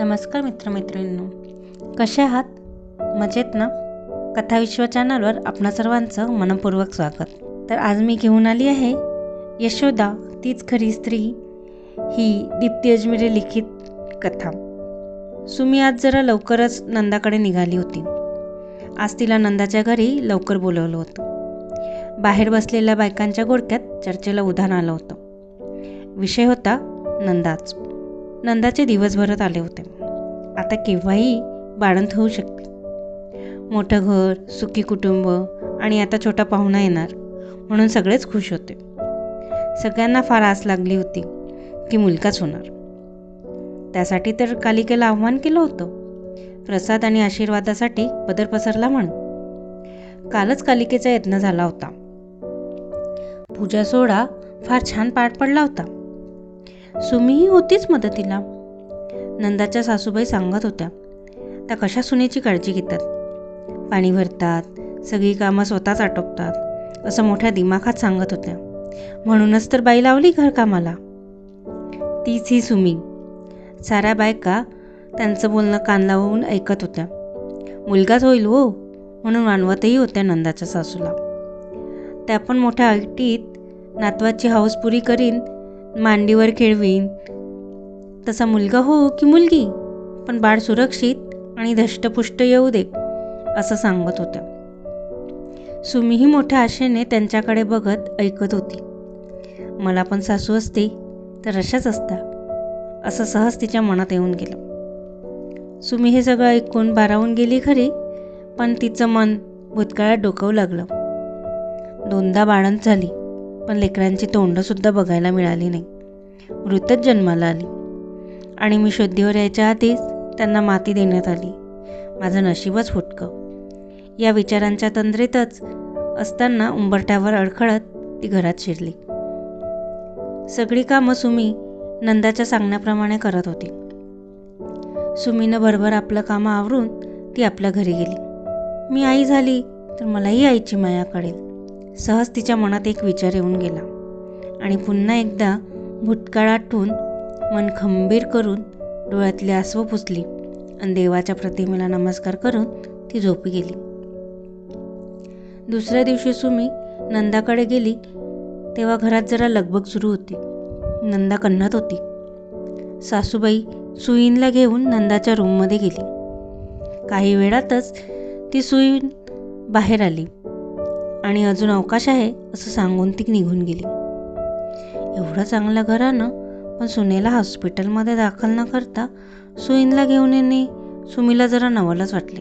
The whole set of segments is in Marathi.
नमस्कार मित्रमैत्रिणींनो, कसे आहात? मजेत ना? कथा विश्व चॅनलवर आपणा सर्वांचं मनपूर्वक स्वागत. तर आज मी घेऊन आली आहे यशोदा तीच खरी स्त्री ही दीप्ती अजमेरी लिखित कथा. सुमी आज जरा लवकरच नंदाकडे निघाली होती. आज तिला नंदाच्या घरी लवकर बोलवलं होतं. बाहेर बसलेल्या बायकांच्या गोडक्यात चर्चेला उधाण आलं होतं. विषय होता नंदाच. नंदाचे दिवस भरत आले होते. आता केव्हाही बाळंत होऊ शकते. मोठं घर, सुखी कुटुंब आणि आता छोटा पाहुणा येणार म्हणून सगळेच खुश होते. सगळ्यांना फार आस लागली होती की मुलगाच होणार. त्यासाठी तर कालिकेला आव्हान केलं होतं. प्रसाद आणि आशीर्वादासाठी पदर पसरला म्हणून. कालच कालिकेचा यज्ञ झाला होता. पूजा सोहळा फार छान पार पडला होता. सुमीही होतीच मदतीला. नंदाच्या सासूबाई सांगत होत्या त्या कशा सुनेची काळजी घेतात, पाणी भरतात, सगळी कामं स्वतःच आटोपतात असं मोठ्या दिमाखात सांगत होत्या. म्हणूनच तर बाई लावली घरकामाला. तीच ही सुमी. साऱ्या बायका त्यांचं बोलणं कान लावून ऐकत होत्या. मुलगाच होईल हो म्हणून वानवतही होत्या नंदाच्या सासूला. त्या पण मोठ्या ऐटीत नातवाची हौस पुरी करीन, मांडीवर खेळवीन. तसा मुलगा हो की मुलगी, पण बाळ सुरक्षित आणि धष्टपुष्ट येऊ दे असं सांगत होत्या. सुमीही मोठ्या आशेने त्यांच्याकडे बघत ऐकत होती. मला पण सासू असते तर अशाच असता असं सहज तिच्या मनात येऊन गेलं. सुमी हे सगळं ऐकून भारावून गेली खरी, पण तिचं मन भूतकाळात डोकावू लागलं. 2दा बाळंत झाली, पण लेकरांची तोंडंसुद्धा बघायला मिळाली नाही. मृतच जन्माला आली आणि मी शुद्धीवर यायच्या आधीच त्यांना माती देण्यात आली. माझं नशीबच फुटकं. या विचारांच्या तंद्रीतच असताना उंबरठ्यावर अडखळत ती घरात शिरली. सगळी कामं सुमी नंदाच्या सांगण्याप्रमाणे करत होती. सुमीनं भरभर आपलं कामं आवरून ती आपल्या घरी गेली. मी आई झाली तर मलाही आईची माया कळेल सहज तिच्या मनात एक विचार येऊन गेला आणि पुन्हा एकदा भूतकाळ आठवून मन खंबीर करून डोळ्यातली आसवं पुसली आणि देवाच्या प्रतिमेला नमस्कार करून ती झोपी गेली. दुसऱ्या दिवशी सुमी नंदाकडे गेली तेव्हा घरात जरा लगबग सुरू होती. नंदा कण्हत होती. सासूबाई सुईणला घेऊन नंदाच्या रूममध्ये गेली. काही वेळातच ती सुईण बाहेर आली आणि अजून अवकाश आहे असं सांगून ती निघून गेली. एवढं चांगलं घरानं पण सुनेला हॉस्पिटलमध्ये दाखल न करता सुईणला घेऊन येणे सुमीला जरा नवलच वाटले.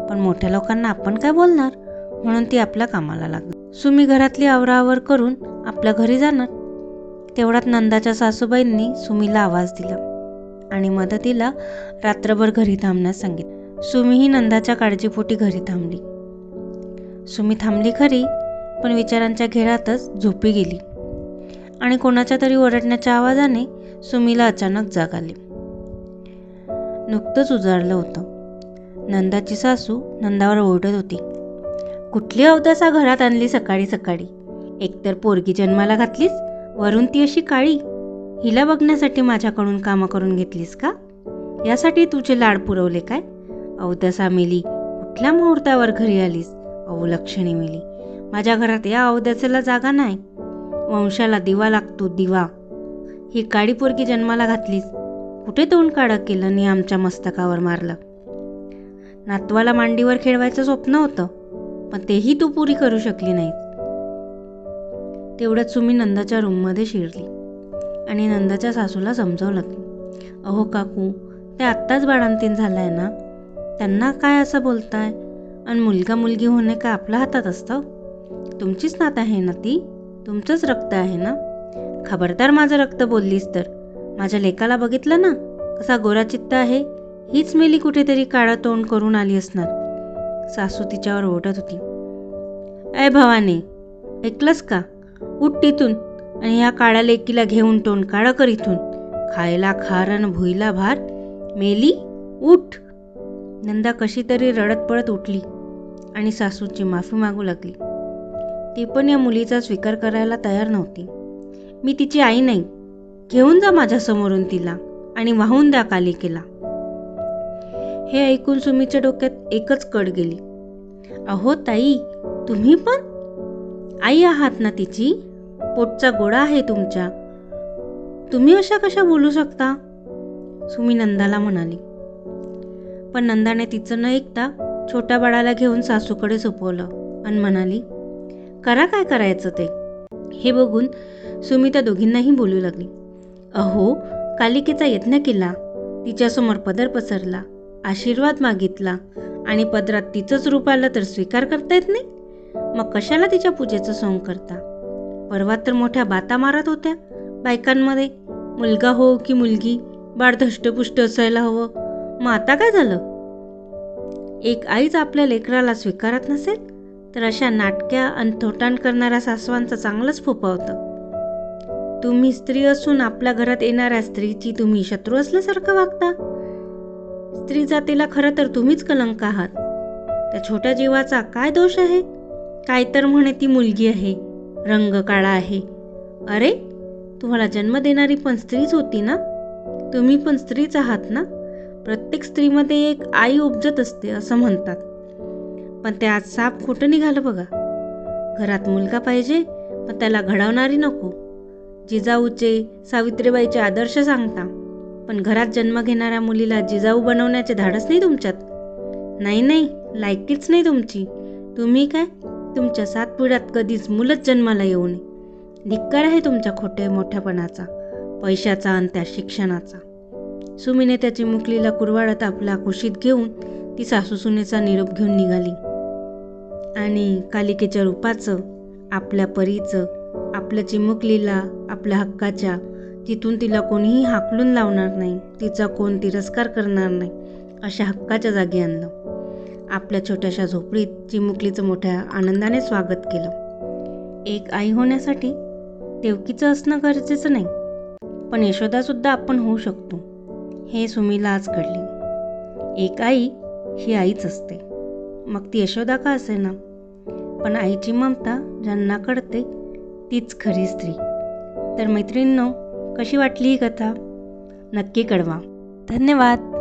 पण मोठ्या लोकांना आपण काय बोलणार म्हणून ती आपल्या कामाला लागली. सुमी घरातली आवराआवर करून आपल्या घरी जाणार. तेवढ्यात नंदाच्या सासूबाईंनी सुमीला आवाज दिला आणि मदतीला रात्रभर घरी थांबण्यास सांगितलं. सुमीही नंदाच्या काळजीपोटी घरी थांबली. सुमी थांबली खरी, पण विचारांच्या घेरातच झोपी गेली आणि कोणाच्या तरी ओरडण्याच्या आवाजाने सुमीला अचानक जाग आली. नुकतंच उजाडलं होतं. नंदाची सासू नंदावर ओरडत होती. कुठली अवदसा घरात आणली सकाळी सकाळी? एकतर पोरगी जन्माला घातलीस, वरून ती अशी काळी. हिला बघण्यासाठी माझ्याकडून कामं करून घेतलीस का? यासाठी तुझे लाड पुरवले काय? अवदसा मेली, कुठल्या मुहूर्तावर घरी आलीस? अवलक्षणी मेली. माझ्या घरात या अवदसेला जागा नाही. वंशाला दिवा लागतो, दिवा. ही काळी पोरगी जन्माला घातलीस, कुठे तोंड काळं केलं आणि आमच्या मस्तकावर मारलं. नातवाला मांडीवर खेळवायचं स्वप्न होतं, पण तेही तू पुरी करू शकली नाहीस. तेवढ्यात सुमी नंदाच्या रूममध्ये शिरली आणि नंदाच्या सासूला समजावलं की अहो काकू, ते आत्ताच बाळंतीण झालंय ना, त्यांना काय असं बोलताय? आणि मुलगा मुलगी होणे का आपल्या हातात असतं? तुमचीच नात आहे ना ती, तुमचंच रक्त आहे ना. खबरदार माझं रक्त बोललीस तर. माझ्या लेकाला बघितलं ना कसा गोराचित्त आहे. हीच मेली कुठेतरी काळं तोंड करून आली असणार. सासू तिच्यावर ओरडत होती. ऐ भवाने, ऐकलंस का? उठ तिथून आणि ह्या काळ्या लेकीला घेऊन तोंड काळं कर इथून. खायला खार अन भुईला भार, मेली, उठ. नंदा कशी तरी रडत पडत उठली आणि सासूची माफी मागू लागली. ती पण या मुलीचा स्वीकार करायला तयार नव्हती. मी तिची आई नाही. घेऊन जा माझ्यासमोरून तिला आणि वाहून द्या कालिकेला. हे ऐकून सुमीच्या डोक्यात एकच कळ गेली. अहो ताई, तुम्ही पण आई आहात ना तिची? पोटचा गोळा आहे तुमच्या, तुम्ही अशा कशा बोलू शकता? सुमी नंदाला म्हणाली. पण नंदाने तिचं न ऐकता छोट्या बाळाला घेऊन सासूकडे सोपवलं आणि म्हणाली, करा काय करायचं ते. हे बघून सुमी त्या दोघींनाही बोलू लागली. अहो, कालिकेचा यज्ञ केला, तिच्यासमोर पदर पसरला, आशीर्वाद मागितला आणि पदरात तिचंच रूप आलं तर स्वीकार करता येत नाही? मग कशाला तिच्या पूजेचं सोंग करता? परवा तर मोठ्या बाता मारत होत्या बायकांमध्ये, मुलगा हो की मुलगी, बाळ धष्टपुष्ट असायला हवं. मग आता काय झालं? एक आईच आपल्या लेकराला स्वीकारत नसेल तर अशा नाटक्या आणि थोटाण करणाऱ्या सासवांचं चांगलंच फोपावतं. तुम्ही स्त्री असून आपल्या घरात येणाऱ्या स्त्रीची तुम्ही शत्रू असल्यासारखं वागता. स्त्री जातीला खरं तर तुम्हीच कलंक आहात. त्या छोट्या जीवाचा काय दोष आहे? काय तर म्हणे ती मुलगी आहे, रंग काळा आहे. अरे, तुम्हाला जन्म देणारी पण स्त्रीच होती ना? तुम्ही पण स्त्रीच आहात ना? प्रत्येक स्त्रीमध्ये एक आई उपजत असते असं म्हणतात. पण ते आज साप खोटं निघालं बघा. घरात मुलगा पाहिजे, पण त्याला घडवणारी नको. जिजाऊचे, सावित्रीबाईचे आदर्श सांगता, पण घरात जन्म घेणाऱ्या मुलीला जिजाऊ बनवण्याचे धाडस नाही तुमच्यात. नाही, लायकीच नाही तुमची. तुम्ही काय, तुमच्या 7 पिढ्यात कधीच मुलंच जन्माला येऊ नये. धिक्कार आहे तुमच्या खोट्या मोठ्यापणाचा, पैशाचा आणि त्या शिक्षणाचा. सुमीने त्याची मुकलीला कुरवाडत आपला कुशीत घेऊन ती सासूसुनेचा निरोप घेऊन निघाली. आणि कालिकेच्या रूपाचं, आपल्या परीचं, आपल्या चिमुकलीला, आपल्या हक्काच्या, तिथून तिला कोणीही हाकलून लावणार नाही, तिचा कोण तिरस्कार करणार नाही, अशा हक्काच्या जागी आणलं. आपल्या छोट्याशा झोपडीत चिमुकलीचं मोठ्या आनंदाने स्वागत केलं. एक आई होण्यासाठी देवकीचं असणं गरजेचं नाही, पण यशोदासुद्धा आपण होऊ शकतो, हे सुमीला आज कळले. एक आई ही आईच असते, मग ती यशोदा का असेना, पण आईची ममता ज्यांना कळते तीच खरी स्त्री. तर मैत्रिणींनो, कशी वाटली ही कथा? नक्की कळवा. धन्यवाद.